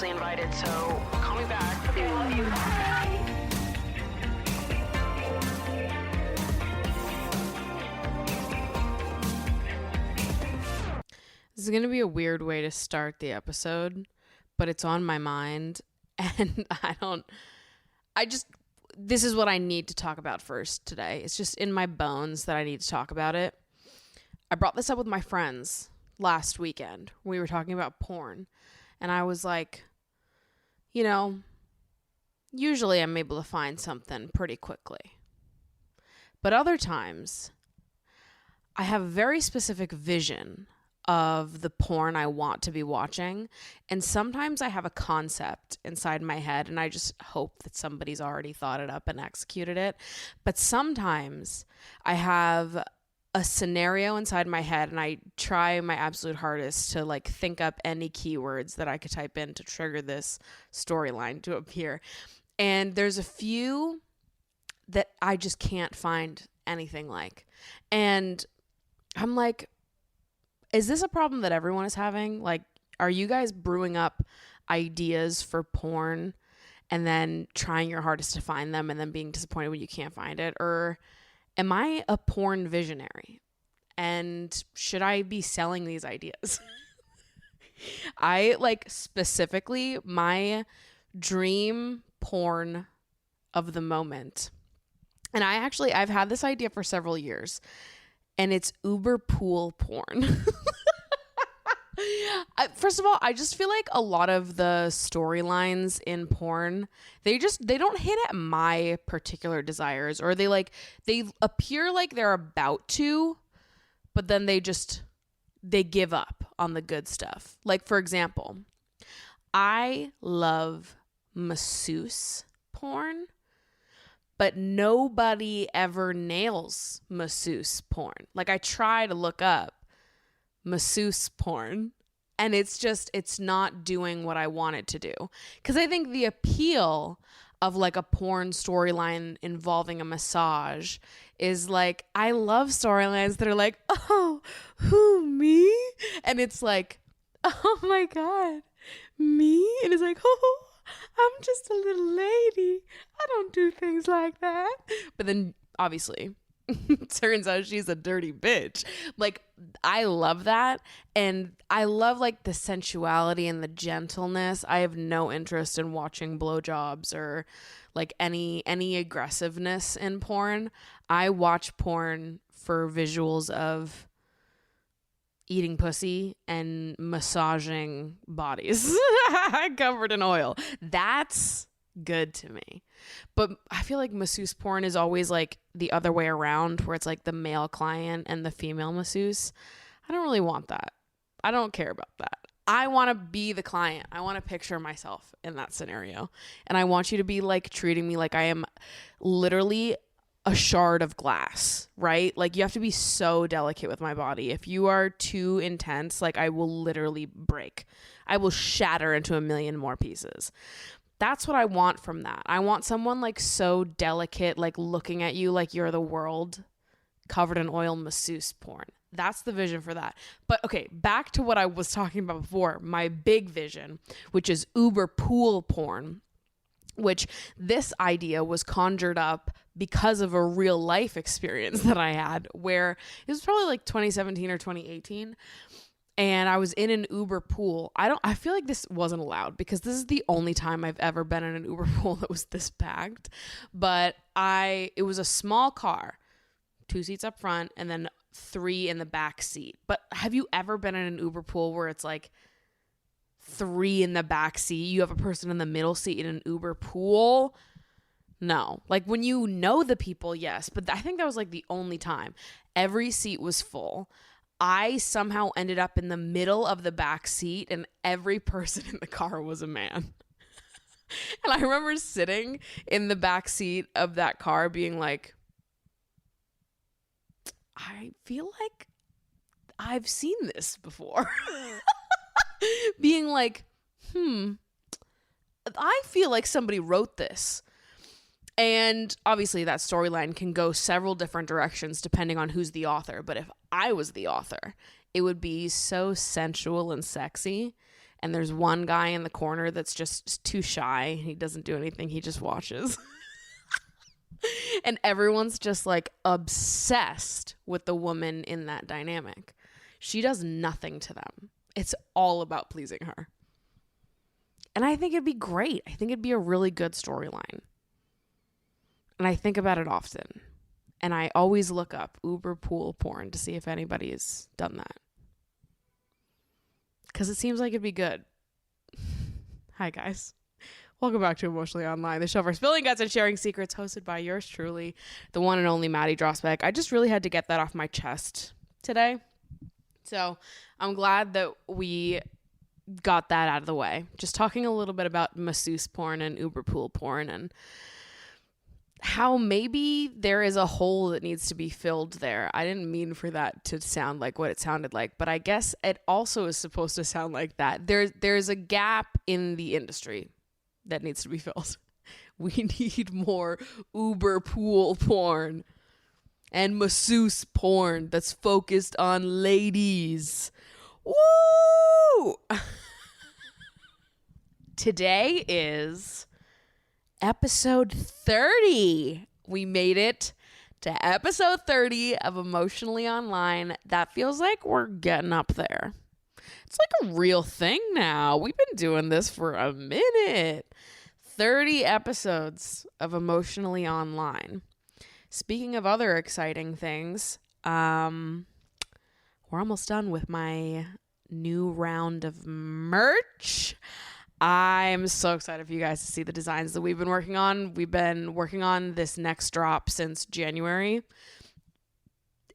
obviously invited, so call me back. Okay, love you. Bye. This is going to be a weird way to start the episode, but it's on my mind, and this is what I need to talk about first today. It's just in my bones that I need to talk about it. I brought this up with my friends last weekend. We were talking about porn, and I was like, usually I'm able to find something pretty quickly. But other times, I have a very specific vision of the porn I want to be watching. And sometimes I have a concept inside my head and I just hope that somebody's already thought it up and executed it. But sometimes I have a scenario inside my head and I try my absolute hardest to like think up any keywords that I could type in to trigger this storyline to appear. And there's a few that I just can't find anything like. And I'm like, is this a problem that everyone is having? Like, are you guys brewing up ideas for porn and then trying your hardest to find them and then being disappointed when you can't find it? Or am I a porn visionary? And should I be selling these ideas? I specifically my dream porn of the moment. And I've had this idea for several years. And it's Uber pool porn. First of all, I just feel like a lot of the storylines in porn, they don't hit at my particular desires, or they appear like they're about to, but then they give up on the good stuff. Like, for example, I love masseuse porn. But nobody ever nails masseuse porn. Like, I try to look up masseuse porn and it's not doing what I want it to do. Because I think the appeal of like a porn storyline involving a massage is like, I love storylines that are like, oh, who, me? And it's like, oh my God, me? And it's like, oh, I'm just a little lady. I don't do things like that. But then obviously it turns out she's a dirty bitch. Like, I love that. And I love like the sensuality and the gentleness. I have no interest in watching blowjobs or like any aggressiveness in porn. I watch porn for visuals of eating pussy and massaging bodies covered in oil. That's good to me. But I feel like masseuse porn is always like the other way around, where it's like the male client and the female masseuse. I don't really want that. I don't care about that. I want to be the client. I want to picture myself in that scenario. And I want you to be like treating me like I am literally a shard of glass, right? Like, you have to be so delicate with my body. If you are too intense, like, I will literally break. I will shatter into a million more pieces. That's what I want from that. I want someone like so delicate, like looking at you like you're the world, covered in oil masseuse porn. That's the vision for that. But okay, back to what I was talking about before, my big vision, which is Uber pool porn, which this idea was conjured up because of a real life experience that I had, where it was probably like 2017 or 2018. And I was in an Uber pool. I feel like this wasn't allowed because this is the only time I've ever been in an Uber pool that was this packed. But it was a small car, 2 seats up front and then 3 in the back seat. But have you ever been in an Uber pool where it's like 3 in the back seat? You have a person in the middle seat in an Uber pool? No. Like, when you know the people, yes. But I think that was like the only time. Every seat was full. I somehow ended up in the middle of the back seat and every person in the car was a man. And I remember sitting in the back seat of that car being like, I feel like I've seen this before. Being like, I feel like somebody wrote this. And obviously that storyline can go several different directions depending on who's the author. But if I was the author, it would be so sensual and sexy and there's one guy in the corner that's just too shy. He doesn't do anything. He just watches. And everyone's just like obsessed with the woman in that dynamic. She does nothing to them. It's all about pleasing her. And I think it'd be great. I think it'd be a really good storyline. And I think about it often. And I always look up Uber pool porn to see if anybody's done that. Because it seems like it'd be good. Hi, guys. Welcome back to Emotionally Online, the show for spilling guts and sharing secrets, hosted by yours truly, the one and only Maddie Drosbeck. I just really had to get that off my chest today. So I'm glad that we got that out of the way. Just talking a little bit about masseuse porn and Uber pool porn and how maybe there is a hole that needs to be filled there. I didn't mean for that to sound like what it sounded like, but I guess it also is supposed to sound like that. There's a gap in the industry that needs to be filled. We need more Uber pool porn and masseuse porn that's focused on ladies. Woo! Today is episode 30. We made it to episode 30 of Emotionally Online. That feels like we're getting up there. It's like a real thing now. We've been doing this for a minute. 30 episodes of Emotionally Online. Speaking of other exciting things, we're almost done with my new round of merch. I'm so excited for you guys to see the designs that we've been working on. We've been working on this next drop since January.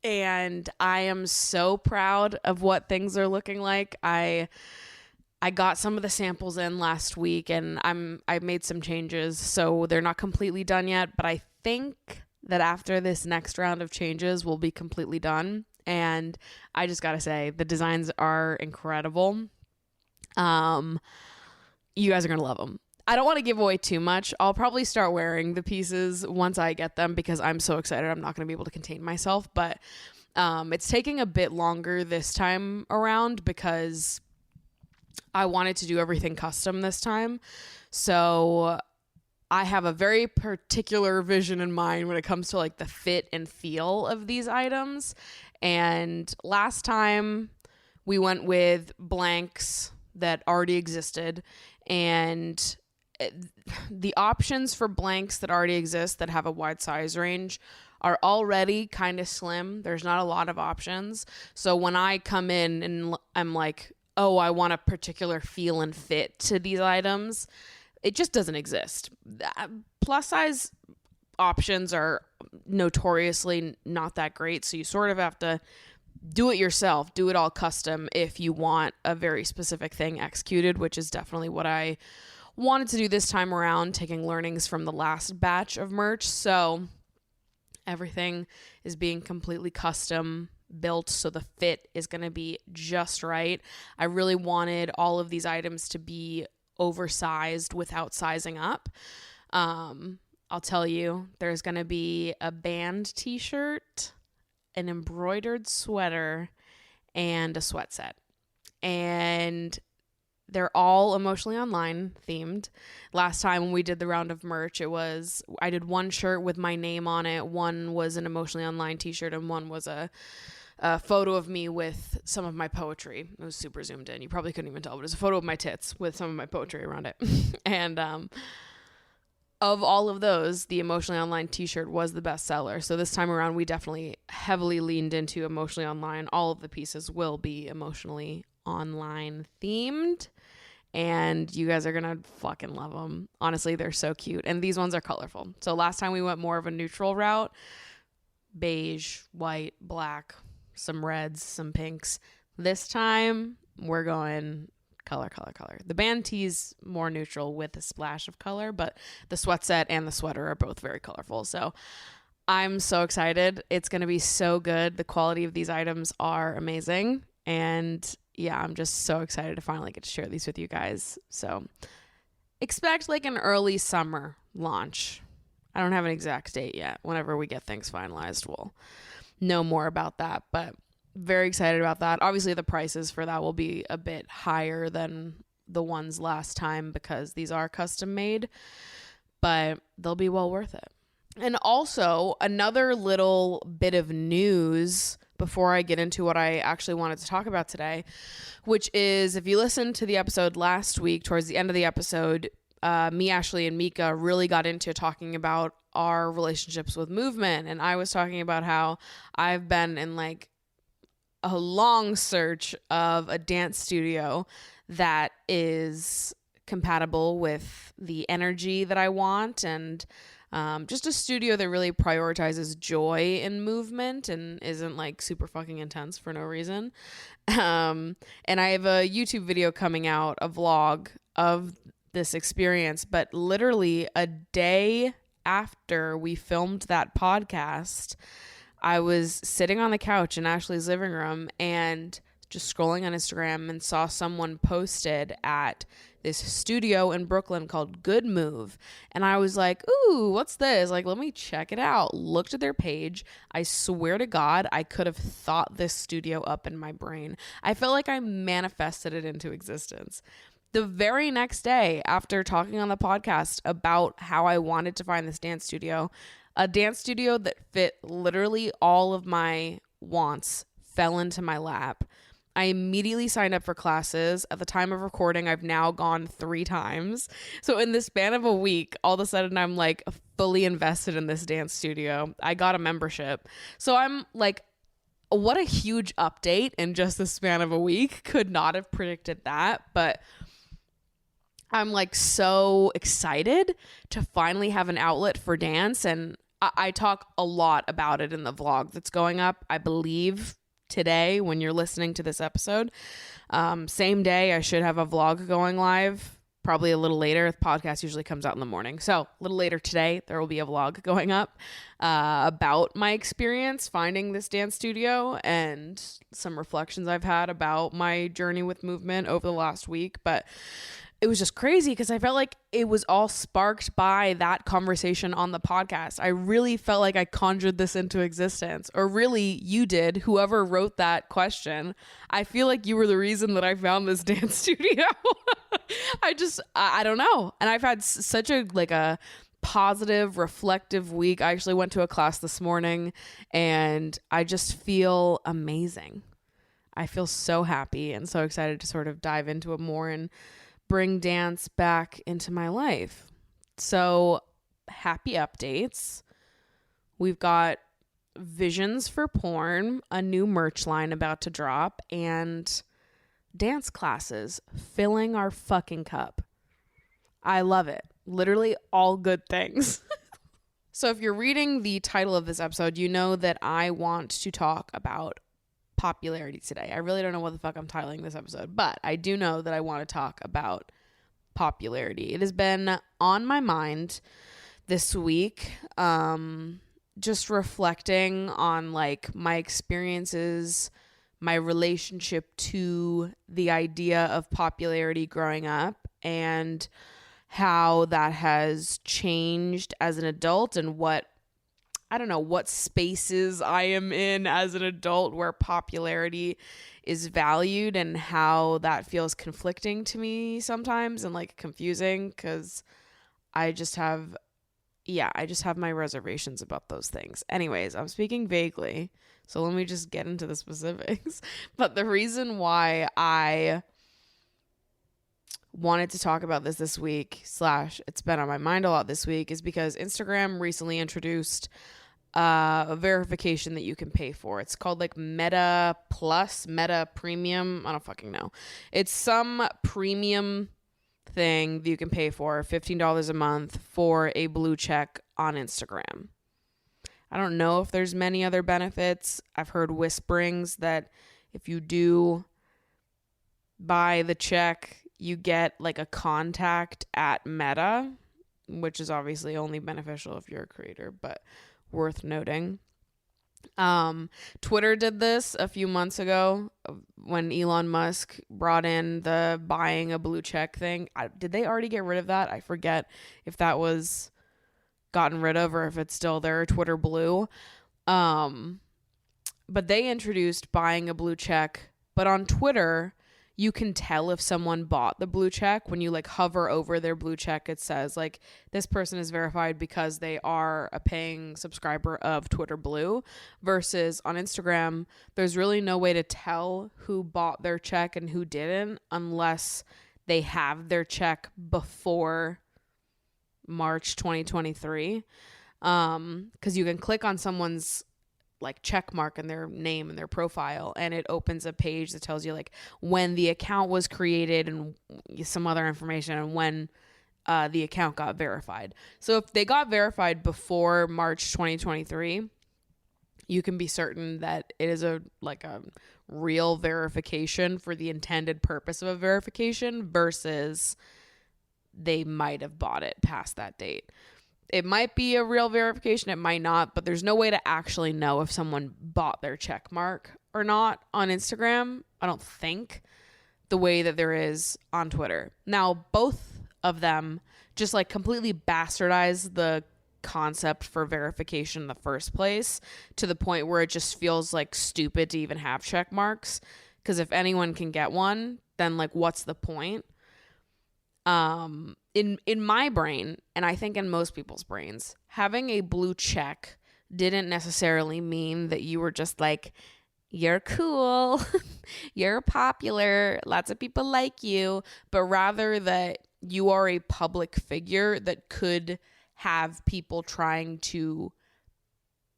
And I am so proud of what things are looking like. I got some of the samples in last week and I made some changes. So they're not completely done yet, but I think that after this next round of changes, we'll be completely done. And I just got to say, the designs are incredible. You guys are going to love them. I don't want to give away too much. I'll probably start wearing the pieces once I get them because I'm so excited. I'm not going to be able to contain myself. But it's taking a bit longer this time around because I wanted to do everything custom this time. So I have a very particular vision in mind when it comes to like the fit and feel of these items. And last time we went with blanks that already existed, and the options for blanks that already exist that have a wide size range are already kind of slim. There's not a lot of options. So when I come in and I'm like, oh, I want a particular feel and fit to these items, it just doesn't exist. Plus size options are notoriously not that great. So you sort of have to do it yourself, do it all custom if you want a very specific thing executed, which is definitely what I wanted to do this time around, taking learnings from the last batch of merch. So everything is being completely custom built, so the fit is going to be just right. I really wanted all of these items to be oversized without sizing up. I'll tell you, there's going to be a band t-shirt, an embroidered sweater, and a sweat set. And they're all Emotionally Online themed. Last time when we did the round of merch, I did one shirt with my name on it, one was an Emotionally Online t-shirt, and one was a photo of me with some of my poetry. It was super zoomed in. You probably couldn't even tell, but it was a photo of my tits with some of my poetry around it. And of all of those, the Emotionally Online t-shirt was the best seller. So this time around, we definitely heavily leaned into Emotionally Online. All of the pieces will be Emotionally Online themed, and you guys are going to fucking love them. Honestly, they're so cute. And these ones are colorful. So last time we went more of a neutral route, beige, white, black, some reds, some pinks. This time we're going color. The band tee's more neutral with a splash of color, but the sweat set and the sweater are both very colorful. So I'm so excited. It's going to be so good. The quality of these items are amazing. And yeah, I'm just so excited to finally get to share these with you guys. So expect like an early summer launch. I don't have an exact date yet. Whenever we get things finalized, we'll know more about that. But very excited about that. Obviously, the prices for that will be a bit higher than the ones last time because these are custom made, but they'll be well worth it. And also, another little bit of news before I get into what I actually wanted to talk about today, which is, if you listened to the episode last week, towards the end of the episode, me, Ashley, and Mika really got into talking about our relationships with movement. And I was talking about how I've been in like a long search of a dance studio that is compatible with the energy that I want, and just a studio that really prioritizes joy in movement and isn't like super fucking intense for no reason. And I have a YouTube video coming out, a vlog of this experience, but literally a day after we filmed that podcast, I was sitting on the couch in Ashley's living room and just scrolling on Instagram and saw someone posted at this studio in Brooklyn called Good Move. And I was like, ooh, what's this? Like, let me check it out. Looked at their page. I swear to God, I could have thought this studio up in my brain. I felt like I manifested it into existence. The very next day, after talking on the podcast about how I wanted to find this dance studio, a dance studio that fit literally all of my wants fell into my lap. I immediately signed up for classes. At the time of recording, I've now gone 3 times. So in the span of a week, all of a sudden I'm like fully invested in this dance studio. I got a membership. So I'm like, what a huge update in just the span of a week. Could not have predicted that, but I'm like so excited to finally have an outlet for dance. And I talk a lot about it in the vlog that's going up, I believe, today when you're listening to this episode. Same day, I should have a vlog going live, probably a little later. The podcast usually comes out in the morning. So a little later today, there will be a vlog going up about my experience finding this dance studio and some reflections I've had about my journey with movement over the last week. But it was just crazy because I felt like it was all sparked by that conversation on the podcast. I really felt like I conjured this into existence, or really you did, whoever wrote that question. I feel like you were the reason that I found this dance studio. I don't know. And I've had such a positive, reflective week. I actually went to a class this morning and I just feel amazing. I feel so happy and so excited to sort of dive into it more and bring dance back into my life. So happy updates. We've got visions for porn, a new merch line about to drop, and dance classes filling our fucking cup. I love it. Literally all good things. So if you're reading the title of this episode, you know that I want to talk about popularity today. I really don't know what the fuck I'm titling this episode, but I do know that I want to talk about popularity. It has been on my mind this week, just reflecting on like my experiences, my relationship to the idea of popularity growing up, and how that has changed as an adult, and what spaces I am in as an adult where popularity is valued, and how that feels conflicting to me sometimes and like confusing, because I just have my reservations about those things. Anyways, I'm speaking vaguely, so let me just get into the specifics. But the reason why I wanted to talk about this week, / it's been on my mind a lot this week, is because Instagram recently introduced a verification that you can pay for. It's called like Meta Plus, Meta Premium. I don't fucking know. It's some premium thing that you can pay for $15 a month for a blue check on Instagram. I don't know if there's many other benefits. I've heard whisperings that if you do buy the check, you get like a contact at Meta, which is obviously only beneficial if you're a creator, but worth noting. Twitter did this a few months ago when Elon Musk brought in the buying a blue check thing. Did they already get rid of that? I forget if that was gotten rid of or if it's still there, Twitter Blue. But they introduced buying a blue check, but on Twitter, you can tell if someone bought the blue check. When you like hover over their blue check, it says like this person is verified because they are a paying subscriber of Twitter Blue, versus on Instagram, there's really no way to tell who bought their check and who didn't unless they have their check before March 2023. Because you can click on someone's like check mark in their name and their profile, and it opens a page that tells you like when the account was created and some other information, and when the account got verified. So if they got verified before March 2023, you can be certain that it is a real verification for the intended purpose of a verification, versus they might have bought it past that date. It might be a real verification, it might not, but there's no way to actually know if someone bought their check mark or not on Instagram, I don't think, the way that there is on Twitter. Now, both of them just like completely bastardize the concept for verification in the first place, to the point where it just feels like stupid to even have check marks, because if anyone can get one, then like what's the point? In my brain, and I think in most people's brains, having a blue check didn't necessarily mean that you were just like, you're cool, you're popular, lots of people like you, but rather that you are a public figure that could have people trying to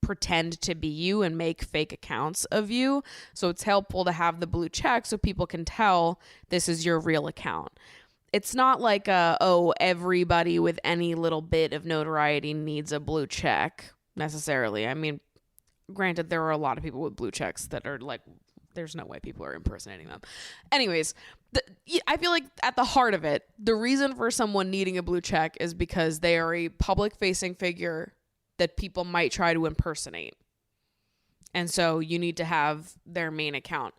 pretend to be you and make fake accounts of you. So it's helpful to have the blue check so people can tell this is your real account. It's not like everybody with any little bit of notoriety needs a blue check necessarily. I mean, granted, there are a lot of people with blue checks that are like, there's no way people are impersonating them. Anyways, I feel like at the heart of it, the reason for someone needing a blue check is because they are a public facing figure that people might try to impersonate. And so you need to have their main account,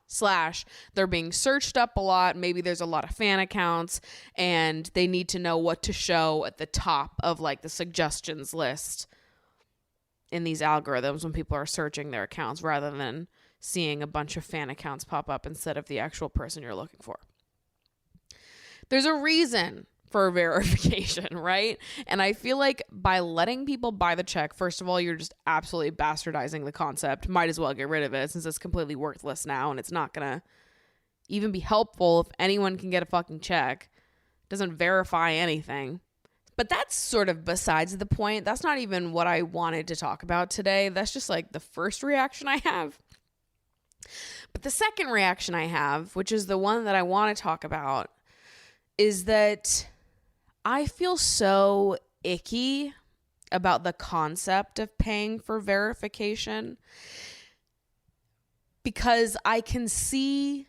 / they're being searched up a lot. Maybe there's a lot of fan accounts and they need to know what to show at the top of like the suggestions list in these algorithms when people are searching their accounts, rather than seeing a bunch of fan accounts pop up instead of the actual person you're looking for. There's a reason for verification, right? And I feel like by letting people buy the check, first of all, you're just absolutely bastardizing the concept. Might as well get rid of it, since it's completely worthless now and it's not gonna even be helpful if anyone can get a fucking check. It doesn't verify anything. But that's sort of besides the point. That's not even what I wanted to talk about today. That's just like the first reaction I have. But the second reaction I have, which is the one that I want to talk about, is that I feel so icky about the concept of paying for verification, because I can see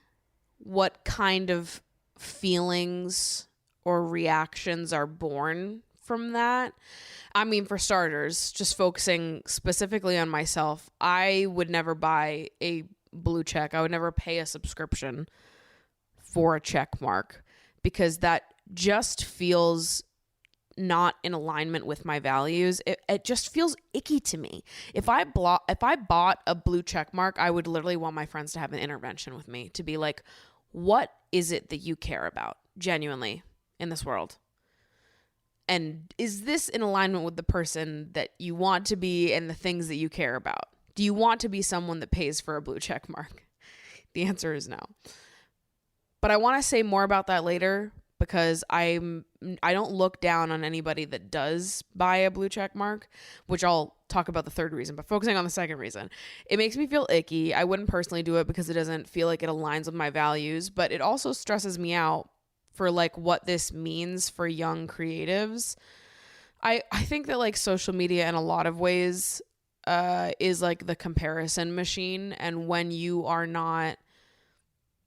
what kind of feelings or reactions are born from that. I mean, for starters, just focusing specifically on myself, I would never buy a blue check. I would never pay a subscription for a check mark, because that just feels not in alignment with my values. It just feels icky to me. If I bought a blue check mark, I would literally want my friends to have an intervention with me to be like, what is it that you care about genuinely in this world? And is this in alignment with the person that you want to be and the things that you care about? Do you want to be someone that pays for a blue check mark? The answer is no. But I want to say more about that later, because I don't look down on anybody that does buy a blue check mark, which I'll talk about the third reason, but focusing on the second reason. It makes me feel icky. I wouldn't personally do it because it doesn't feel like it aligns with my values, but it also stresses me out for like what this means for young creatives. I think that like social media in a lot of ways is like the comparison machine, and when you are not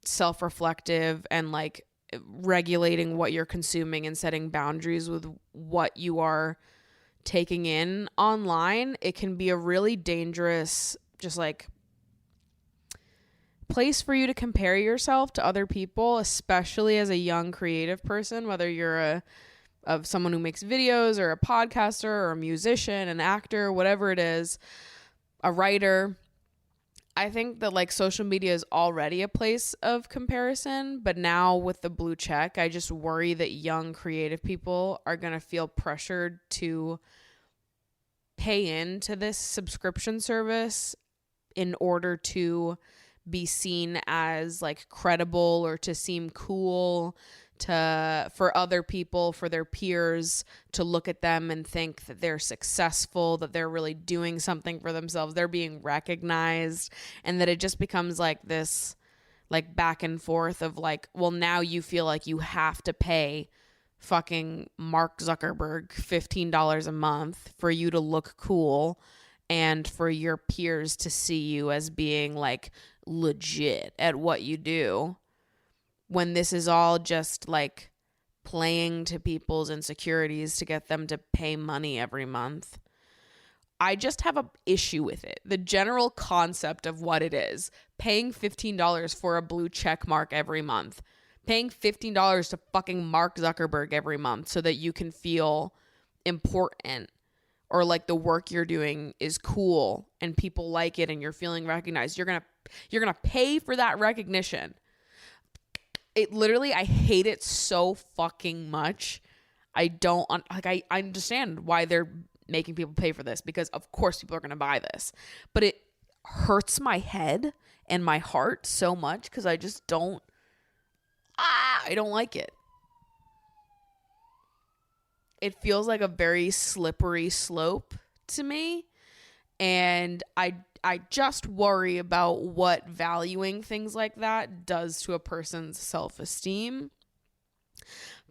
self-reflective and like regulating what you're consuming and setting boundaries with what you are taking in online, it can be a really dangerous just like place for you to compare yourself to other people, especially as a young creative person, whether you're of someone who makes videos or a podcaster or a musician, an actor, whatever it is, a writer. I think that like social media is already a place of comparison, but now with the blue check, I just worry that young creative people are going to feel pressured to pay into this subscription service in order to be seen as like credible or to seem cool for other people, for their peers to look at them and think that they're successful, that they're really doing something for themselves, they're being recognized, and that it just becomes like this like back and forth of like, well, now you feel like you have to pay fucking Mark Zuckerberg $15 a month for you to look cool and for your peers to see you as being like legit at what you do, when this is all just like playing to people's insecurities to get them to pay money every month. I just have an issue with it. The general concept of what it is, paying $15 for a blue check mark every month, paying $15 to fucking Mark Zuckerberg every month so that you can feel important or like the work you're doing is cool and people like it and you're feeling recognized. You're going to pay for that recognition. It literally, I hate it so fucking much. I don't, like, I understand why they're making people pay for this because of course people are going to buy this. But it hurts my head and my heart so much because I just don't, I don't like it. It feels like a very slippery slope to me. And I just worry about what valuing things like that does to a person's self-esteem.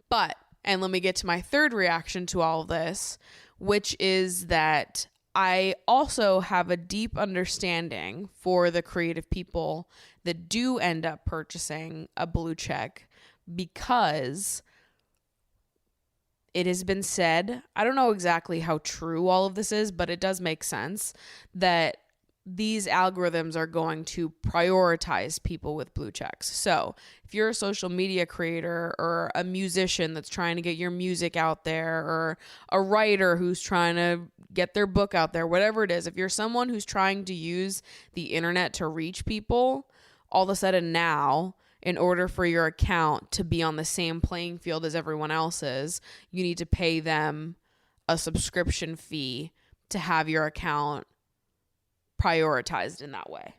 But, and let me get to my third reaction to all of this, which is that I also have a deep understanding for the creative people that do end up purchasing a blue check because it has been said, I don't know exactly how true all of this is, but it does make sense that these algorithms are going to prioritize people with blue checks. So if you're a social media creator or a musician that's trying to get your music out there, or a writer who's trying to get their book out there, whatever it is, if you're someone who's trying to use the internet to reach people, all of a sudden now, in order for your account to be on the same playing field as everyone else's, you need to pay them a subscription fee to have your account prioritized in that way.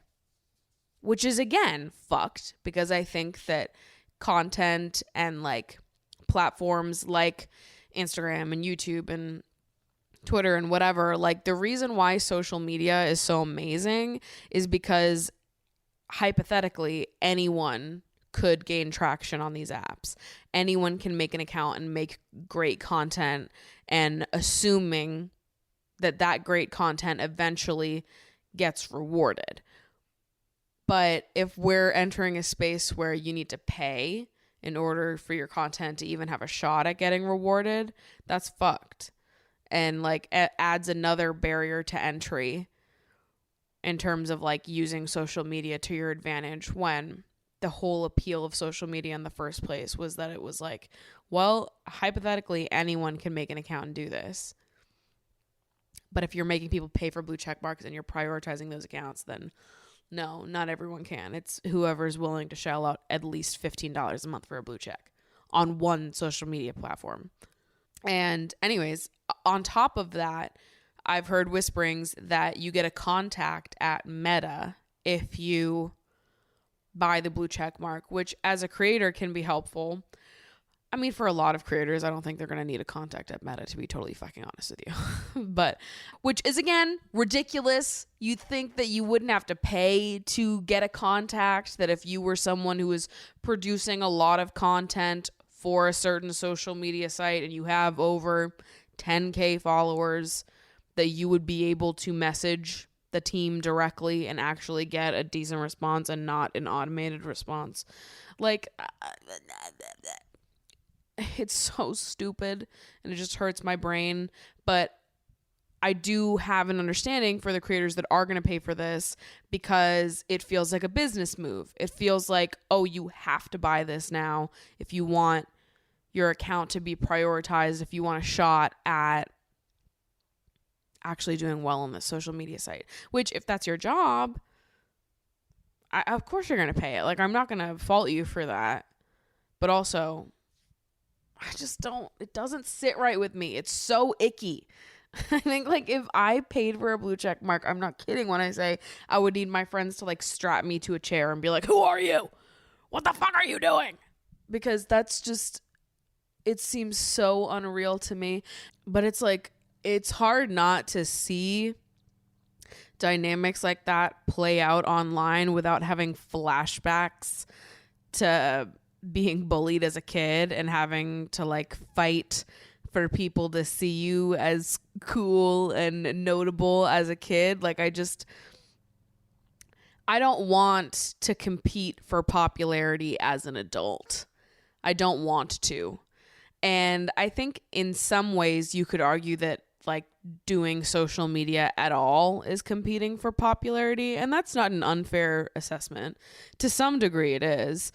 Which is, again, fucked, because I think that content and like platforms like Instagram and YouTube and Twitter and whatever, like the reason why social media is so amazing is because hypothetically anyone could gain traction on these apps. Anyone can make an account and make great content, and assuming that that great content eventually gets rewarded. But if we're entering a space where you need to pay in order for your content to even have a shot at getting rewarded, that's fucked. And like it adds another barrier to entry in terms of like using social media to your advantage, when the whole appeal of social media in the first place was that it was like, well, hypothetically anyone can make an account and do this. But if you're making people pay for blue check marks and you're prioritizing those accounts, then no, not everyone can. It's whoever's willing to shell out at least $15 a month for a blue check on one social media platform. And anyways, on top of that, I've heard whisperings that you get a contact at Meta if you buy the blue check mark, which as a creator can be helpful. I mean, for a lot of creators, I don't think they're going to need a contact at Meta, to be totally fucking honest with you. But, which is, again, ridiculous. You'd think that you wouldn't have to pay to get a contact, that if you were someone who was producing a lot of content for a certain social media site and you have over 10K followers, that you would be able to message the team directly and actually get a decent response and not an automated response. Like, it's so stupid and it just hurts my brain. But I do have an understanding for the creators that are going to pay for this, because it feels like a business move. It feels like, oh, you have to buy this now if you want your account to be prioritized, if you want a shot at actually doing well on this social media site. Which, if that's your job, of course you're going to pay it. Like, I'm not going to fault you for that. But also, I just don't, it doesn't sit right with me. It's so icky. I think, like, if I paid for a blue check mark, I'm not kidding when I say I would need my friends to, like, strap me to a chair and be like, who are you? What the fuck are you doing? Because that's just, it seems so unreal to me. But it's like, it's hard not to see dynamics like that play out online without having flashbacks to being bullied as a kid and having to, like, fight for people to see you as cool and notable as a kid. Like, I don't want to compete for popularity as an adult. I don't want to. And I think in some ways you could argue that, like, doing social media at all is competing for popularity. And that's not an unfair assessment. To some degree it is.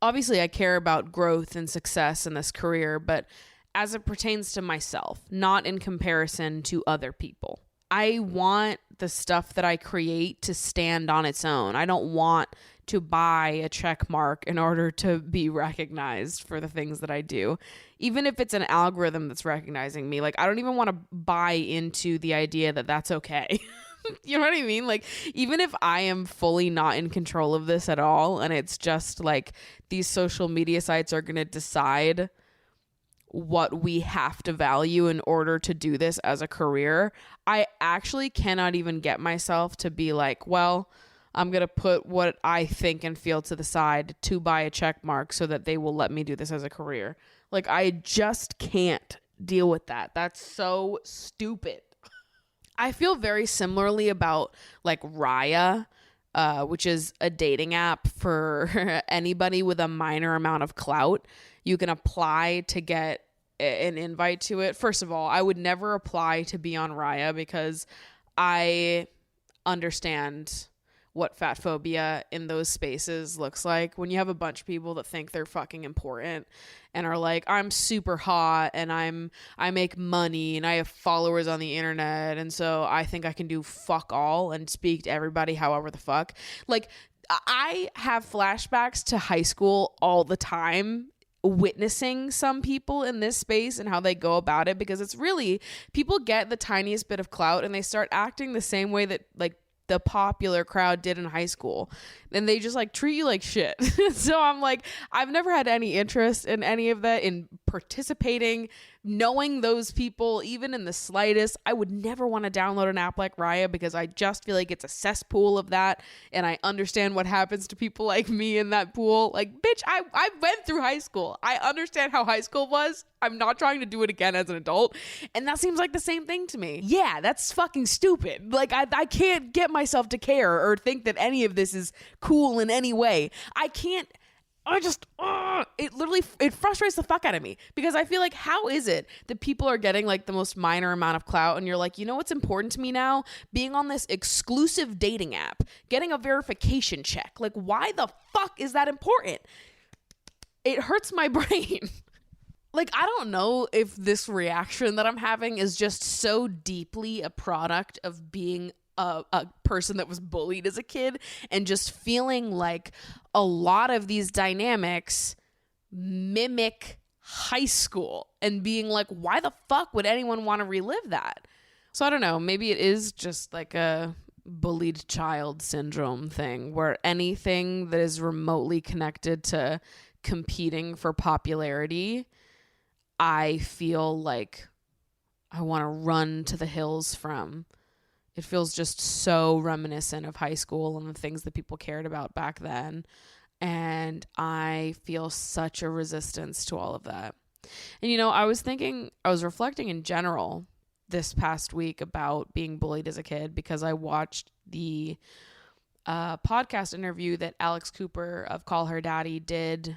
Obviously, I care about growth and success in this career, but as it pertains to myself, not in comparison to other people. I want the stuff that I create to stand on its own. I don't want to buy a check mark in order to be recognized for the things that I do. Even if it's an algorithm that's recognizing me, like, I don't even want to buy into the idea that that's okay. You know what I mean? Like, even if I am fully not in control of this at all, and it's just like these social media sites are going to decide what we have to value in order to do this as a career, I actually cannot even get myself to be like, well, I'm going to put what I think and feel to the side to buy a check mark so that they will let me do this as a career. Like, I just can't deal with that. That's so stupid. I feel very similarly about, like, Raya, which is a dating app for anybody with a minor amount of clout. You can apply to get an invite to it. First of all, I would never apply to be on Raya because I understand what fat phobia in those spaces looks like. When you have a bunch of people that think they're fucking important and are like, I'm super hot and I make money and I have followers on the internet, and so I think I can do fuck all and speak to everybody however the fuck. Like, I have flashbacks to high school all the time, witnessing some people in this space and how they go about it, because it's really, people get the tiniest bit of clout and they start acting the same way that, like, the popular crowd did in high school, and they just, like, treat you like shit. So I'm like, I've never had any interest in any of that, in participating, knowing those people even in the slightest. I would never want to download an app like Raya because I just feel like it's a cesspool of that, and I understand what happens to people like me in that pool. Like, bitch, I went through high school. I understand how high school was. I'm not trying to do it again as an adult. And that seems like the same thing to me. Yeah, that's fucking stupid. Like, I can't get myself to care or think that any of this is cool in any way. It frustrates the fuck out of me, because I feel like, how is it that people are getting, like, the most minor amount of clout, and you're like, you know what's important to me now? Being on this exclusive dating app, getting a verification check. Like, why the fuck is that important? It hurts my brain. Like, I don't know if this reaction that I'm having is just so deeply a product of being a person that was bullied as a kid, and just feeling like a lot of these dynamics mimic high school, and being like, why the fuck would anyone want to relive that? So I don't know, maybe it is just like a bullied child syndrome thing, where anything that is remotely connected to competing for popularity, I feel like I want to run to the hills from. It feels just so reminiscent of high school and the things that people cared about back then. And I feel such a resistance to all of that. And, you know, I was reflecting in general this past week about being bullied as a kid, because I watched the podcast interview that Alex Cooper of Call Her Daddy did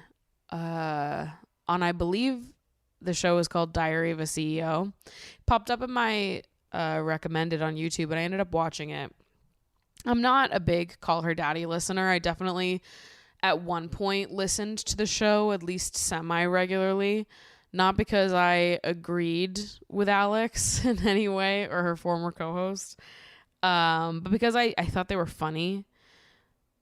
on, I believe the show is called Diary of a CEO. Popped up in my recommended on YouTube, and I ended up watching it. I'm not a big Call Her Daddy listener. I definitely at one point listened to the show at least semi-regularly, not because I agreed with Alex in any way or her former co-host, but because I thought they were funny.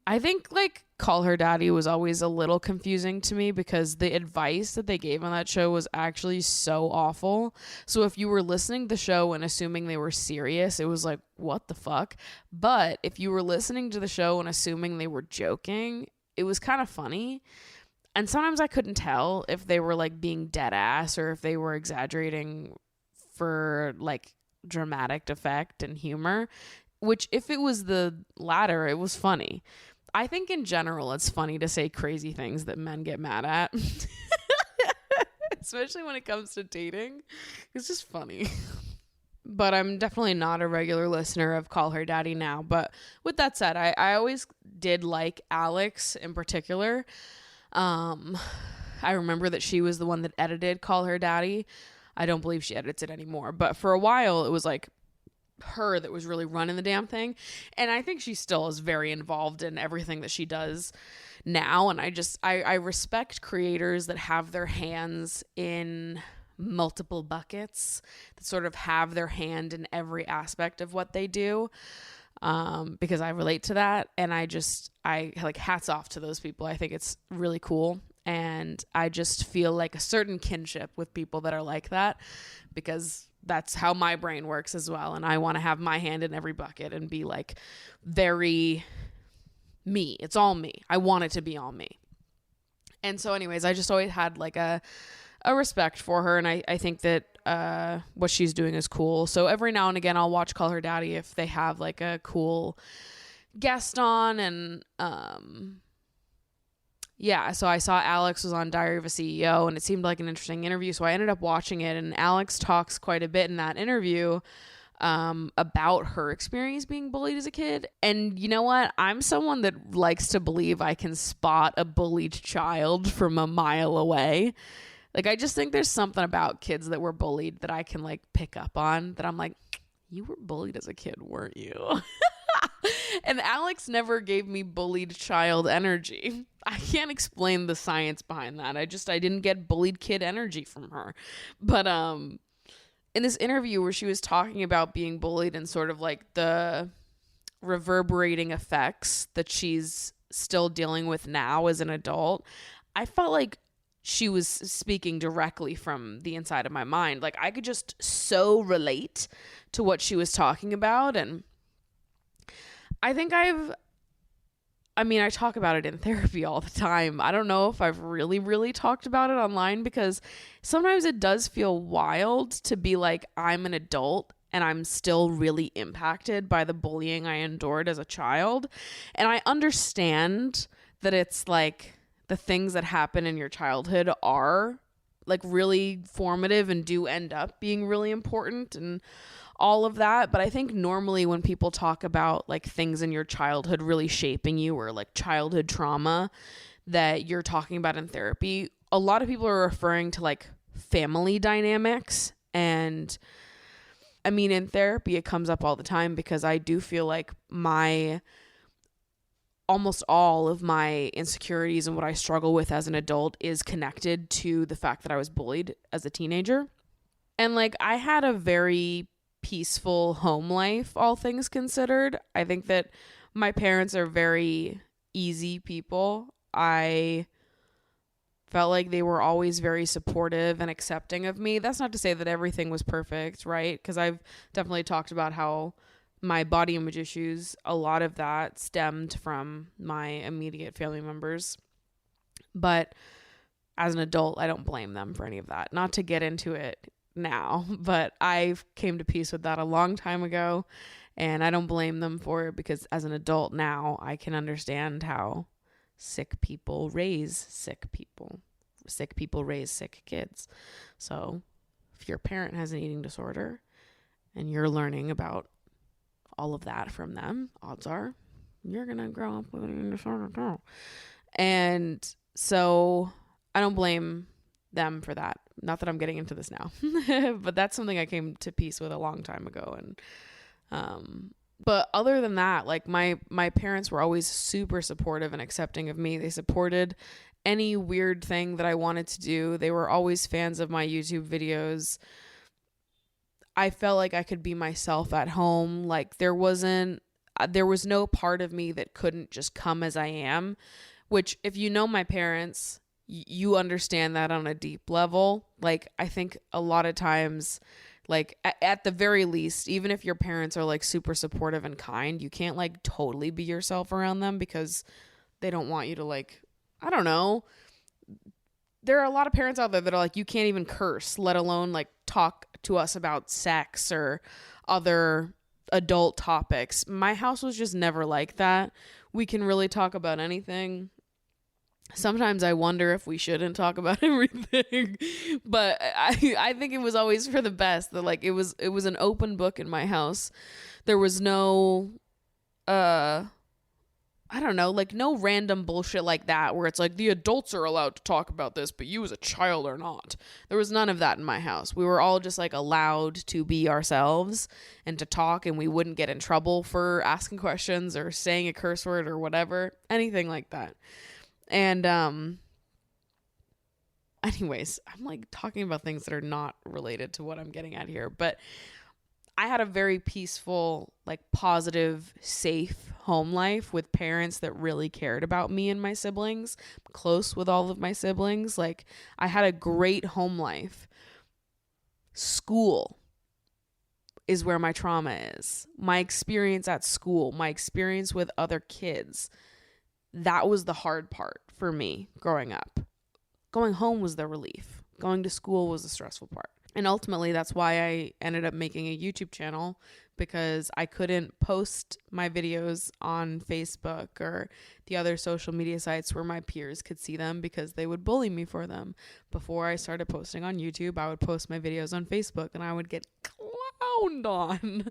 I think like Call Her Daddy was always a little confusing to me because the advice that they gave on that show was actually so awful. So if you were listening to the show and assuming they were serious, it was like, what the fuck? But if you were listening to the show and assuming they were joking, it was kind of funny. And sometimes I couldn't tell if they were like being dead ass or if they were exaggerating for like dramatic effect and humor, which if it was the latter, it was funny. I think in general, it's funny to say crazy things that men get mad at, especially when it comes to dating. It's just funny. But I'm definitely not a regular listener of Call Her Daddy now. But with that said, I always did like Alex in particular. I remember that she was the one that edited Call Her Daddy. I don't believe she edits it anymore. But for a while, it was like her that was really running the damn thing. And I think she still is very involved in everything that she does now. And I respect creators that have their hands in multiple buckets, that sort of have their hand in every aspect of what they do. Because I relate to that. And I like hats off to those people. I think it's really cool. And I just feel like a certain kinship with people that are like that, because that's how my brain works as well. And I want to have my hand in every bucket and be like very me. It's all me. I want it to be all me. And so anyways, I just always had like a respect for her. And I think that what she's doing is cool. So every now and again, I'll watch Call Her Daddy if they have like a cool guest on. And yeah, so I saw Alex was on Diary of a CEO and it seemed like an interesting interview. So I ended up watching it, and Alex talks quite a bit in that interview about her experience being bullied as a kid. And you know what? I'm someone that likes to believe I can spot a bullied child from a mile away. Like, I just think there's something about kids that were bullied that I can like pick up on, that I'm like, you were bullied as a kid, weren't you? And Alex never gave me bullied child energy. I can't explain the science behind that. I didn't get bullied kid energy from her. But in this interview where she was talking about being bullied and sort of like the reverberating effects that she's still dealing with now as an adult, I felt like she was speaking directly from the inside of my mind. Like, I could just so relate to what she was talking about. And I think I talk about it in therapy all the time. I don't know if I've really, really talked about it online, because sometimes it does feel wild to be like, I'm an adult and I'm still really impacted by the bullying I endured as a child. And I understand that it's like the things that happen in your childhood are like really formative and do end up being really important and all of that. But I think normally when people talk about like things in your childhood really shaping you, or like childhood trauma that you're talking about in therapy, a lot of people are referring to like family dynamics. And I mean, in therapy, it comes up all the time, because I do feel like almost all of my insecurities and what I struggle with as an adult is connected to the fact that I was bullied as a teenager. And like, I had a very peaceful home life, all things considered. I think that my parents are very easy people. I felt like they were always very supportive and accepting of me. That's not to say that everything was perfect, right? Because I've definitely talked about how my body image issues, a lot of that stemmed from my immediate family members. But as an adult, I don't blame them for any of that. Not to get into it now, but I came to peace with that a long time ago, and I don't blame them for it, because as an adult now, I can understand how sick people raise sick people. Sick people raise sick kids. So if your parent has an eating disorder and you're learning about all of that from them, odds are you're gonna grow up with an eating disorder too. And so I don't blame them for that. Not that I'm getting into this now, but that's something I came to peace with a long time ago. And but other than that, like my parents were always super supportive and accepting of me. They supported any weird thing that I wanted to do. They were always fans of my YouTube videos. I felt like I could be myself at home. Like, there wasn't there was no part of me that couldn't just come as I am, which if you know my parents, you understand that on a deep level. Like, I think a lot of times, like at the very least, even if your parents are like super supportive and kind, you can't like totally be yourself around them because they don't want you to like, I don't know. There are a lot of parents out there that are like, you can't even curse, let alone like talk to us about sex or other adult topics. My house was just never like that. We can really talk about anything. Sometimes I wonder if we shouldn't talk about everything, but I think it was always for the best. That like it was an open book in my house. There was no I don't know, like no random bullshit like that where it's like the adults are allowed to talk about this, but you as a child are not. There was none of that in my house. We were all just like allowed to be ourselves and to talk, and we wouldn't get in trouble for asking questions or saying a curse word or whatever, anything like that. And anyways, I'm like talking about things that are not related to what I'm getting at here, but I had a very peaceful, like positive, safe home life with parents that really cared about me and my siblings. I'm close with all of my siblings. Like, I had a great home life. School is where my trauma is. My experience at school, my experience with other kids, that was the hard part for me growing up. Going home was the relief. Going to school was the stressful part. And ultimately, that's why I ended up making a YouTube channel, because I couldn't post my videos on Facebook or the other social media sites where my peers could see them because they would bully me for them. Before I started posting on YouTube, I would post my videos on Facebook and I would get clowned on.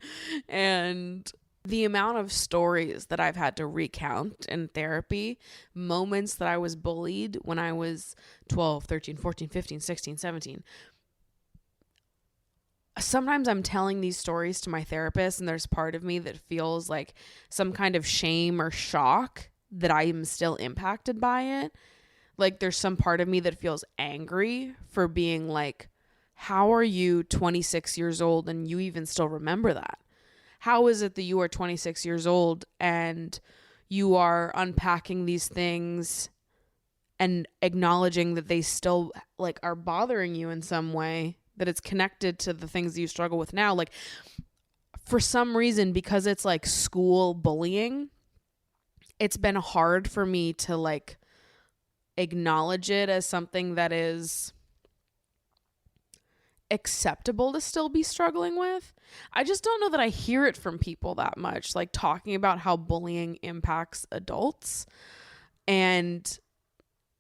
And the amount of stories that I've had to recount in therapy, moments that I was bullied when I was 12, 13, 14, 15, 16, 17. Sometimes I'm telling these stories to my therapist and there's part of me that feels like some kind of shame or shock that I am still impacted by it. Like, there's some part of me that feels angry for being like, how are you 26 years old and you even still remember that? How is it that you are 26 years old and you are unpacking these things and acknowledging that they still like are bothering you in some way, that it's connected to the things that you struggle with now? Like, for some reason, because it's like school bullying, it's been hard for me to like acknowledge it as something that is acceptable to still be struggling with. I just don't know that I hear it from people that much, like talking about how bullying impacts adults. And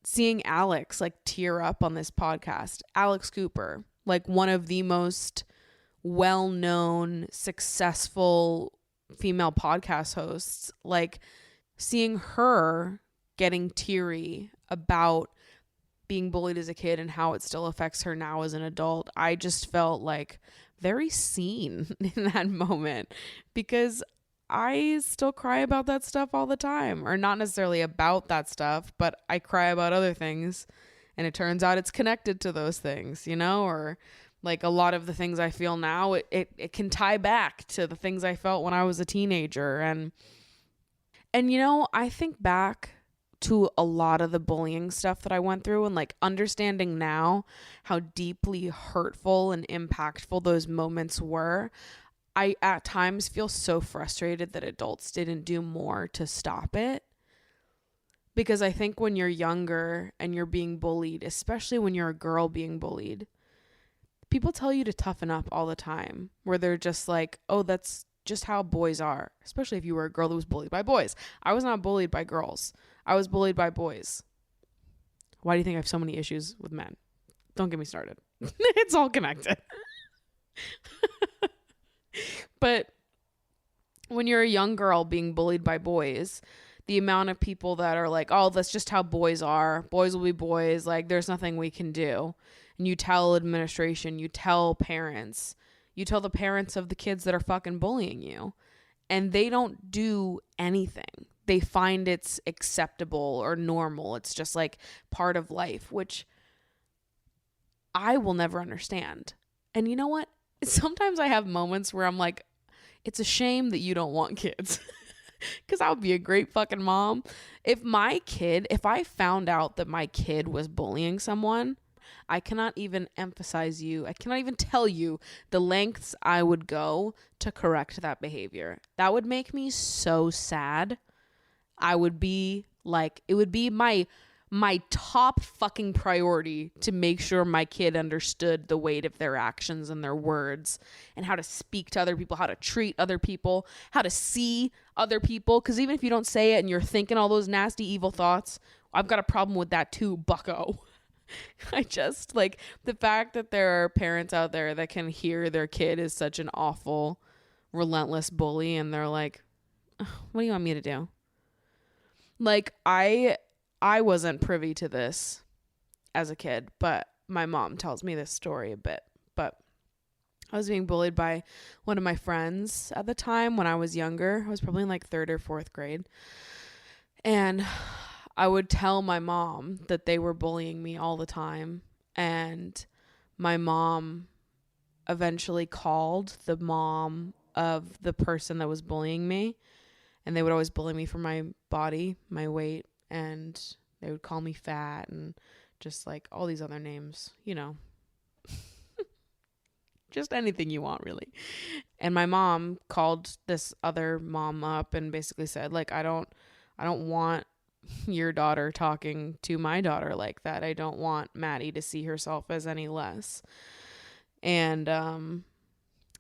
seeing Alex like tear up on this podcast, Alex Cooper, like one of the most well-known, successful female podcast hosts, like seeing her getting teary about being bullied as a kid and how it still affects her now as an adult, I just felt like very seen in that moment, because I still cry about that stuff all the time, or not necessarily about that stuff, but I cry about other things and it turns out it's connected to those things, you know, or like a lot of the things I feel now, it can tie back to the things I felt when I was a teenager. And you know, I think back to a lot of the bullying stuff that I went through and like understanding now how deeply hurtful and impactful those moments were. I at times feel so frustrated that adults didn't do more to stop it. Because I think when you're younger and you're being bullied, especially when you're a girl being bullied, people tell you to toughen up all the time, where they're just like, oh, that's just how boys are, especially if you were a girl that was bullied by boys. I was not bullied by girls. I was bullied by boys. Why do you think I have so many issues with men? Don't get me started. It's all connected. But when you're a young girl being bullied by boys, the amount of people that are like, oh, that's just how boys are. Boys will be boys. Like, there's nothing we can do. And you tell administration, you tell parents, you tell the parents of the kids that are fucking bullying you, and they don't do anything. They find it's acceptable or normal. It's just like part of life, which I will never understand. And you know what? Sometimes I have moments where I'm like, it's a shame that you don't want kids. because I would be a great fucking mom. If I found out that my kid was bullying someone, I cannot even I cannot even tell you the lengths I would go to correct that behavior. That would make me so sad. I would be like, it would be my top fucking priority to make sure my kid understood the weight of their actions and their words and how to speak to other people, how to treat other people, how to see other people. Because even if you don't say it and you're thinking all those nasty, evil thoughts, I've got a problem with that too, bucko. I just like the fact that there are parents out there that can hear their kid is such an awful, relentless bully. And they're like, what do you want me to do? Like, I wasn't privy to this as a kid, but my mom tells me this story a bit. But I was being bullied by one of my friends at the time when I was younger. I was probably in like 3rd or 4th grade. And I would tell my mom that they were bullying me all the time. And my mom eventually called the mom of the person that was bullying me. And they would always bully me for my body, my weight, and they would call me fat and just like all these other names, you know, just anything you want, really. And my mom called this other mom up and basically said, like, I don't want your daughter talking to my daughter like that. I don't want Maddie to see herself as any less. And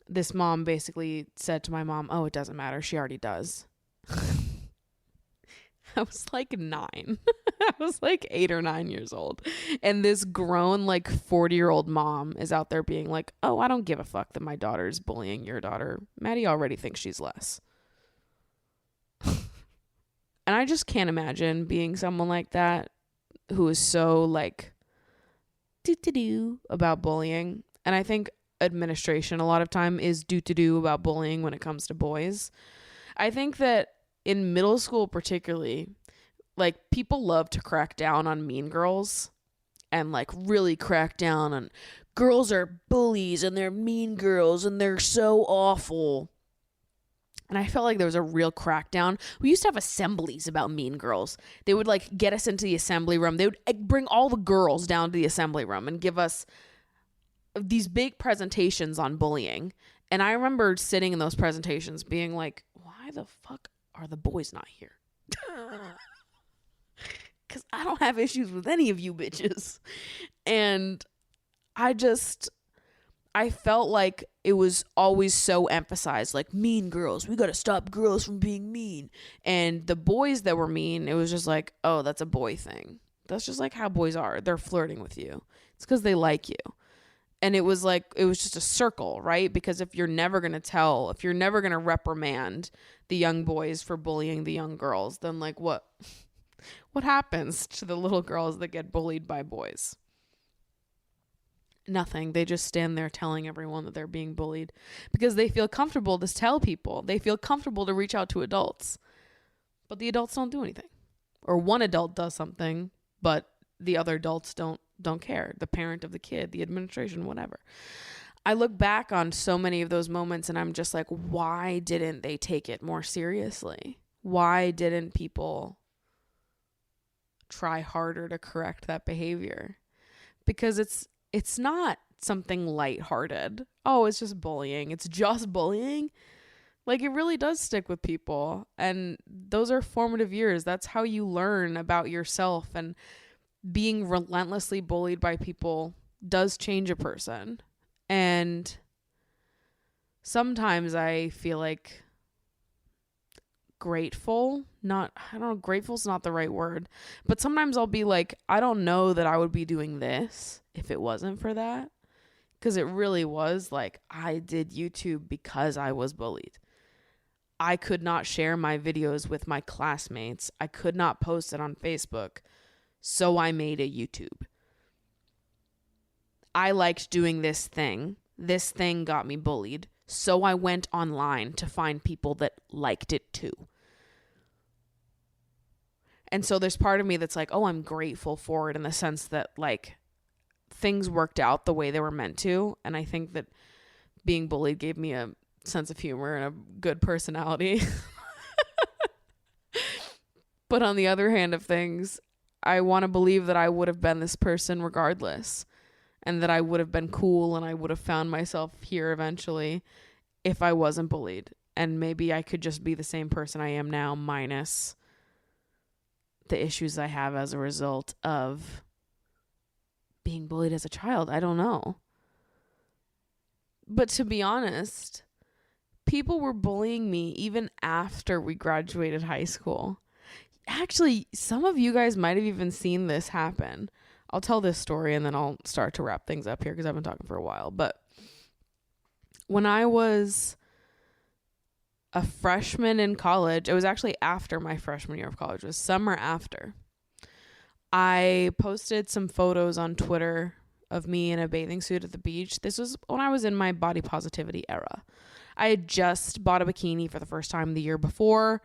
this mom basically said to my mom, oh, it doesn't matter. She already does. I was like 9. I was like 8 or 9 years old. And this grown like 40-year-old mom is out there being like, oh, I don't give a fuck that my daughter's bullying your daughter. Maddie already thinks she's less. And I just can't imagine being someone like that who is so like do about bullying. And I think administration a lot of time is do about bullying when it comes to boys. I think that in middle school particularly, like people love to crack down on mean girls and like really crack down on girls are bullies and they're mean girls and they're so awful. And I felt like there was a real crackdown. We used to have assemblies about mean girls. They would like get us into the assembly room. They would bring all the girls down to the assembly room and give us these big presentations on bullying. And I remember sitting in those presentations being like, why the fuck are the boys not here? Because I don't have issues with any of you bitches. And I felt like it was always so emphasized, like mean girls. We got to stop girls from being mean. And the boys that were mean, it was just like, oh, that's a boy thing. That's just like how boys are. They're flirting with you. It's because they like you. And it was just a circle, right? Because if you're never going to reprimand the young boys for bullying the young girls, then like what happens to the little girls that get bullied by boys? Nothing. They just stand there telling everyone that they're being bullied because they feel comfortable to tell people. They feel comfortable to reach out to adults. But the adults don't do anything. Or one adult does something, but the other adults don't care. The parent of the kid, the administration, whatever. I look back on so many of those moments and I'm just like, why didn't they take it more seriously? Why didn't people try harder to correct that behavior? Because it's not something lighthearted. Oh, it's just bullying. It's just bullying. Like, it really does stick with people. And those are formative years. That's how you learn about yourself. And being relentlessly bullied by people does change a person. And sometimes I feel like grateful's not the right word, but sometimes I'll be like, I don't know that I would be doing this if it wasn't for that. Because it really was like, I did YouTube because I was bullied. I could not share my videos with my classmates. I could not post it on Facebook. So I made a YouTube. I liked doing this thing. This thing got me bullied. So I went online to find people that liked it too. And so there's part of me that's like, oh, I'm grateful for it in the sense that like things worked out the way they were meant to. And I think that being bullied gave me a sense of humor and a good personality. But on the other hand of things, I want to believe that I would have been this person regardless, and that I would have been cool and I would have found myself here eventually if I wasn't bullied. And maybe I could just be the same person I am now, minus the issues I have as a result of being bullied as a child. I don't know. But to be honest, people were bullying me even after we graduated high school. Actually, some of you guys might have even seen this happen. I'll tell this story and then I'll start to wrap things up here because I've been talking for a while. But when I was a freshman in college, it was actually after my freshman year of college, it was summer after, I posted some photos on Twitter of me in a bathing suit at the beach. This was when I was in my body positivity era. I had just bought a bikini for the first time the year before.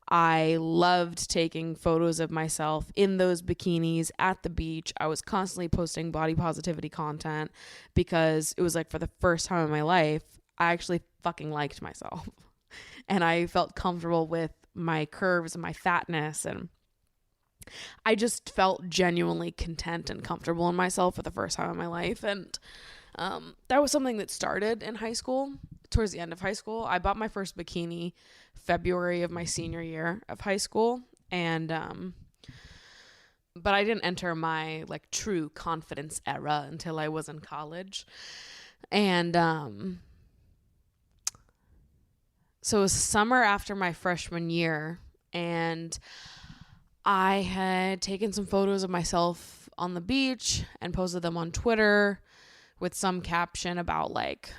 I loved taking photos of myself in those bikinis at the beach. I was constantly posting body positivity content because it was like for the first time in my life, I actually fucking liked myself. And I felt comfortable with my curves and my fatness, and I just felt genuinely content and comfortable in myself for the first time in my life. And that was something that started in high school. Towards the end of high school, I bought my first bikini February of my senior year of high school, and but I didn't enter my like true confidence era until I was in college. And so it was summer after my freshman year, and I had taken some photos of myself on the beach and posted them on Twitter with some caption about like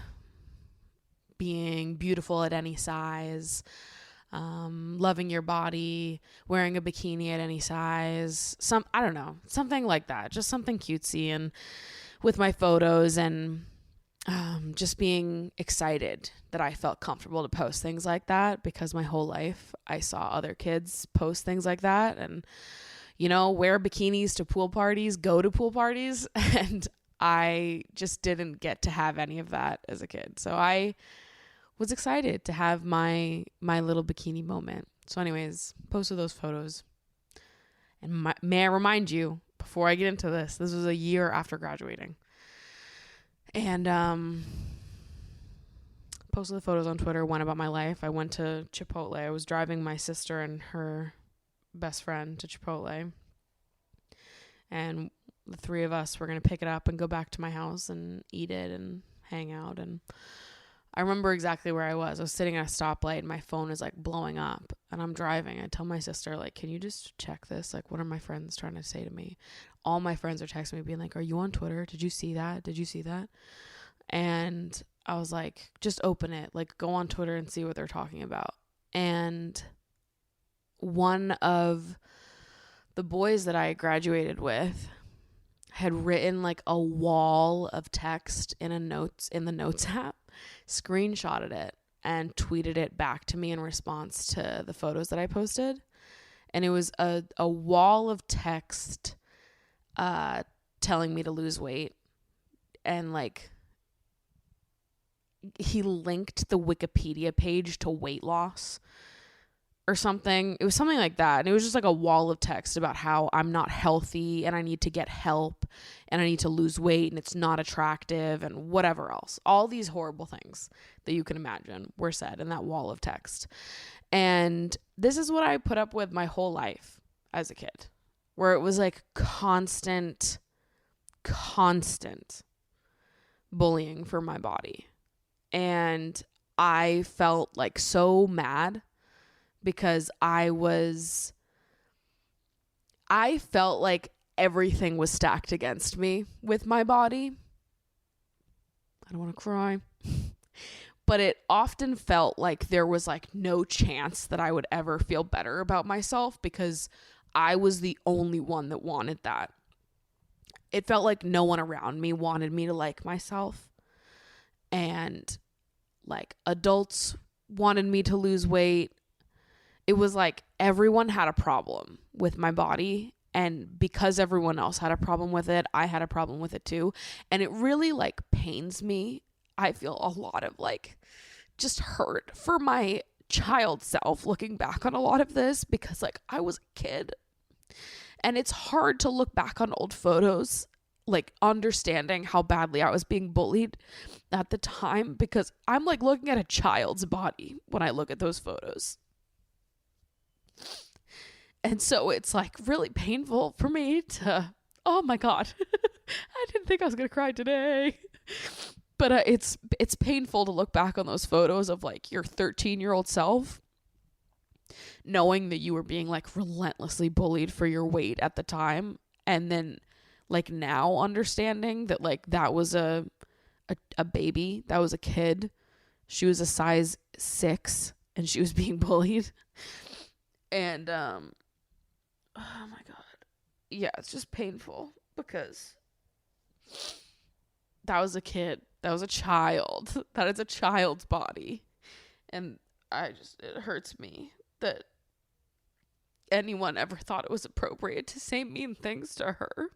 being beautiful at any size, loving your body, wearing a bikini at any size, I don't know, something like that, just something cutesy, and with my photos, and just being excited that I felt comfortable to post things like that, because my whole life I saw other kids post things like that and, you know, wear bikinis to pool parties, go to pool parties, and I just didn't get to have any of that as a kid. So I was excited to have my little bikini moment. So anyways, posted those photos. And may I remind you, before I get into this was a year after graduating. And posted the photos on Twitter, went about my life. I went to Chipotle. I was driving my sister and her best friend to Chipotle. And the three of us were going to pick it up and go back to my house and eat it and hang out. And I remember exactly where I was. I was sitting at a stoplight and my phone is like blowing up and I'm driving. I tell my sister, like, can you just check this? Like, what are my friends trying to say to me? All my friends are texting me being like, are you on Twitter? Did you see that? Did you see that? And I was like, just open it. Like, go on Twitter and see what they're talking about. And one of the boys that I graduated with had written like a wall of text in the notes app, screenshotted it and tweeted it back to me in response to the photos that I posted. And it was a wall of text telling me to lose weight. And like, he linked the Wikipedia page to weight loss or something. It was something like that. And it was just like a wall of text about how I'm not healthy and I need to get help and I need to lose weight and it's not attractive and whatever else. All these horrible things that you can imagine were said in that wall of text. And this is what I put up with my whole life as a kid, where it was like constant bullying for my body. And I felt like so mad because I felt like everything was stacked against me with my body. I don't want to cry. But it often felt like there was like no chance that I would ever feel better about myself because I was the only one that wanted that. It felt like no one around me wanted me to like myself. And like adults wanted me to lose weight. It was like everyone had a problem with my body, and because everyone else had a problem with it, I had a problem with it too. And it really like pains me. I feel a lot of like just hurt for my child self looking back on a lot of this, because like I was a kid, and it's hard to look back on old photos, like understanding how badly I was being bullied at the time, because I'm like looking at a child's body when I look at those photos. And so it's like really painful for me to, oh my God, I didn't think I was going to cry today. But it's painful to look back on those photos of like your 13-year-old self, knowing that you were being like relentlessly bullied for your weight at the time. And then like now understanding that like that was a baby, that was a kid. She was a size 6 and she was being bullied. And, oh my God. Yeah, it's just painful because that was a kid. That was a child. That is a child's body. And it hurts me that anyone ever thought it was appropriate to say mean things to her.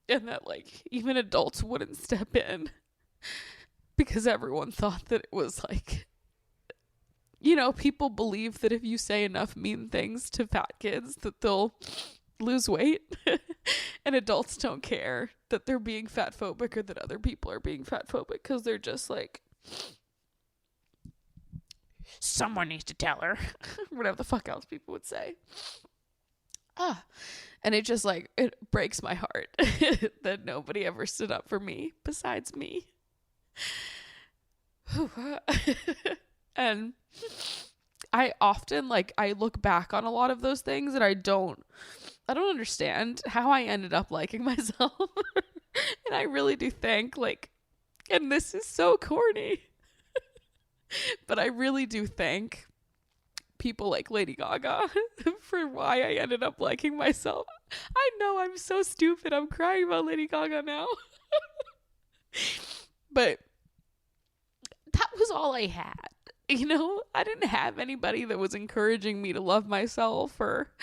And that like even adults wouldn't step in because everyone thought that it was like, you know, people believe that if you say enough mean things to fat kids that they'll lose weight. And adults don't care that they're being fat phobic or that other people are being fat phobic, because they're just like, someone needs to tell her. Whatever the fuck else people would say. And it just like, it breaks my heart that nobody ever stood up for me besides me. And I often like, I look back on a lot of those things and I don't understand how I ended up liking myself. And I really do think like, and this is so corny, but I really do thank people like Lady Gaga for why I ended up liking myself. I know I'm so stupid. I'm crying about Lady Gaga now. But that was all I had. You know, I didn't have anybody that was encouraging me to love myself or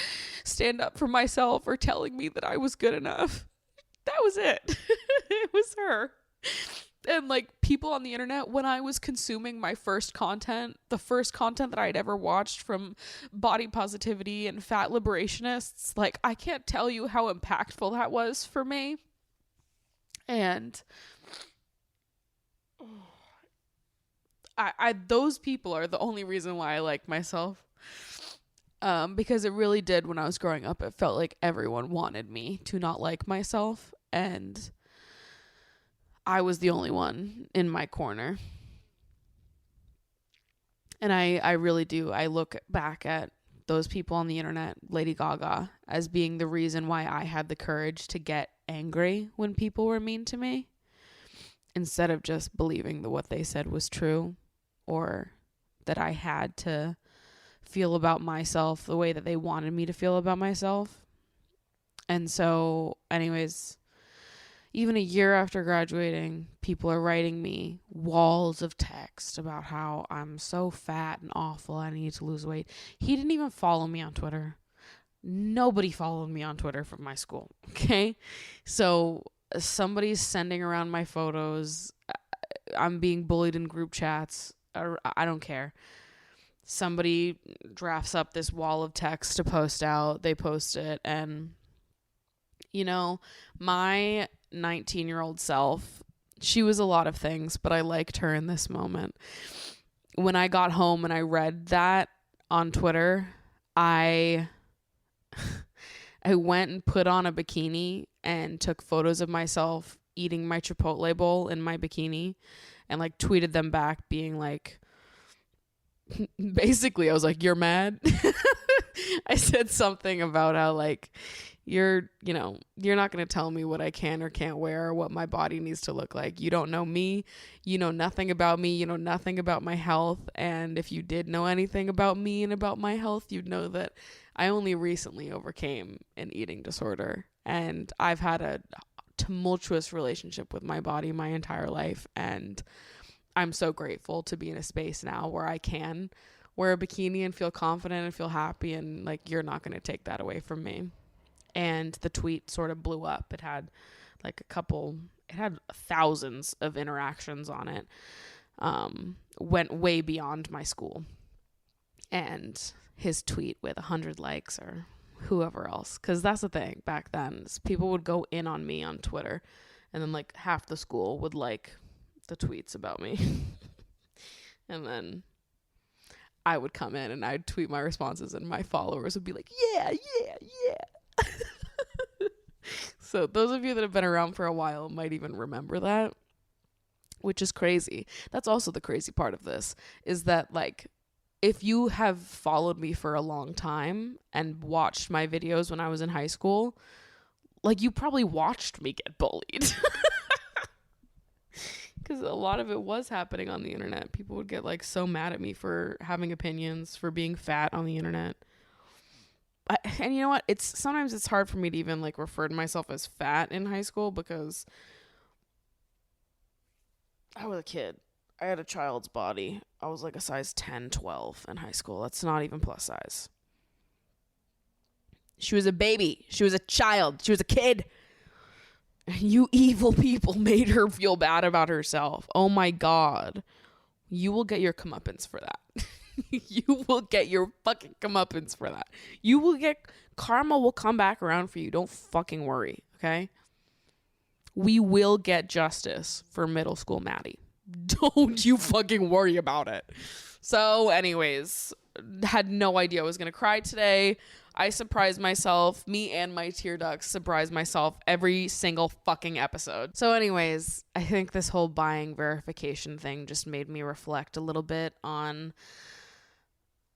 stand up for myself or telling me that I was good enough. That was it. It was her. And like people on the internet, when I was consuming my first content, the first content that I'd ever watched from body positivity and fat liberationists, like I can't tell you how impactful that was for me. And I those people are the only reason why I like myself. Because it really did, when I was growing up, it felt like everyone wanted me to not like myself, and I was the only one in my corner. And I really do. I look back at those people on the internet, Lady Gaga, as being the reason why I had the courage to get angry when people were mean to me, instead of just believing that what they said was true, or that I had to feel about myself the way that they wanted me to feel about myself. And so, anyways, even a year after graduating, people are writing me walls of text about how I'm so fat and awful, I need to lose weight. He didn't even follow me on Twitter. Nobody followed me on Twitter from my school, okay? So somebody's sending around my photos. I'm being bullied in group chats. I don't care. Somebody drafts up this wall of text to post out. They post it. And, you know, my 19-year-old self, she was a lot of things, but I liked her in this moment. When I got home and I read that on Twitter, I went and put on a bikini and took photos of myself eating my Chipotle bowl in my bikini, and like tweeted them back being like, basically I was like, you're mad. I said something about how like, you're not going to tell me what I can or can't wear or what my body needs to look like. You don't know me. You know nothing about me. You know nothing about my health. And if you did know anything about me and about my health, you'd know that I only recently overcame an eating disorder. And I've had a tumultuous relationship with my body my entire life. And I'm so grateful to be in a space now where I can wear a bikini and feel confident and feel happy. And like, you're not going to take that away from me. And the tweet sort of blew up. It had like it had thousands of interactions on it. went way beyond my school. And his tweet with 100 likes or whoever else. Because that's the thing back then. Is people would go in on me on Twitter. And then like half the school would like the tweets about me. And then I would come in and I'd tweet my responses and my followers would be like, yeah. So those of you that have been around for a while might even remember that, which is crazy. That's also the crazy part of this, is that like, if you have followed me for a long time and watched my videos when I was in high school, like you probably watched me get bullied. Because a lot of it was happening on the internet. People would get like so mad at me for having opinions, for being fat on the internet. And you know what? Sometimes it's hard for me to even like refer to myself as fat in high school because I was a kid. I had a child's body. I was like a size 10, 12 in high school. That's not even plus size. She was a baby. She was a child. She was a kid. You evil people made her feel bad about herself. Oh my God. You will get your comeuppance for that. You will get your fucking comeuppance for that. Karma will come back around for you. Don't fucking worry, okay? We will get justice for middle school Maddie. Don't you fucking worry about it. So anyways, had no idea I was going to cry today. I surprised myself. Me and my tear ducts surprise myself every single fucking episode. So anyways, I think this whole buying verification thing just made me reflect a little bit on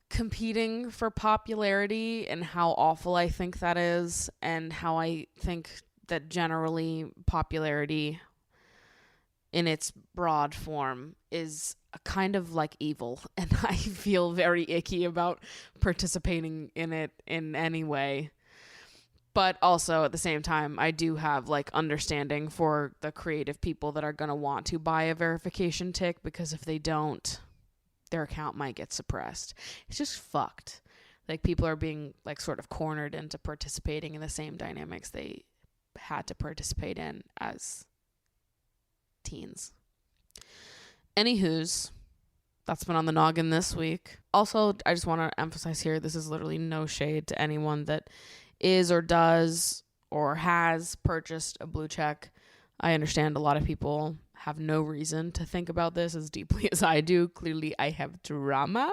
competing for popularity and how awful I think that is, and how I think that generally popularity in its broad form is a kind of like evil, and I feel very icky about participating in it in any way. But also at the same time, I do have like understanding for the creative people that are going to want to buy a verification tick, because if they don't, their account might get suppressed. It's just fucked. Like people are being like sort of cornered into participating in the same dynamics they had to participate in as teens. Anywho's, that's been on the noggin this week. Also, I just want to emphasize here, this is literally no shade to anyone that is or does or has purchased a blue check. I understand a lot of people have no reason to think about this as deeply as I do. Clearly, I have drama.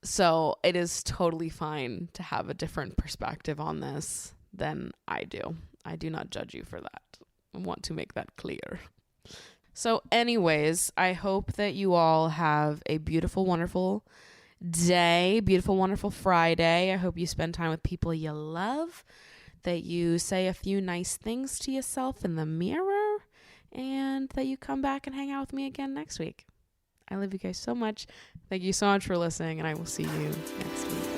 So it is totally fine to have a different perspective on this than I do. I do not judge you for that. I want to make that clear. So anyways, I hope that you all have a beautiful, wonderful day, beautiful, wonderful Friday. I hope you spend time with people you love, that you say a few nice things to yourself in the mirror, and that you come back and hang out with me again next week. I love you guys so much. Thank you so much for listening, and I will see you next week.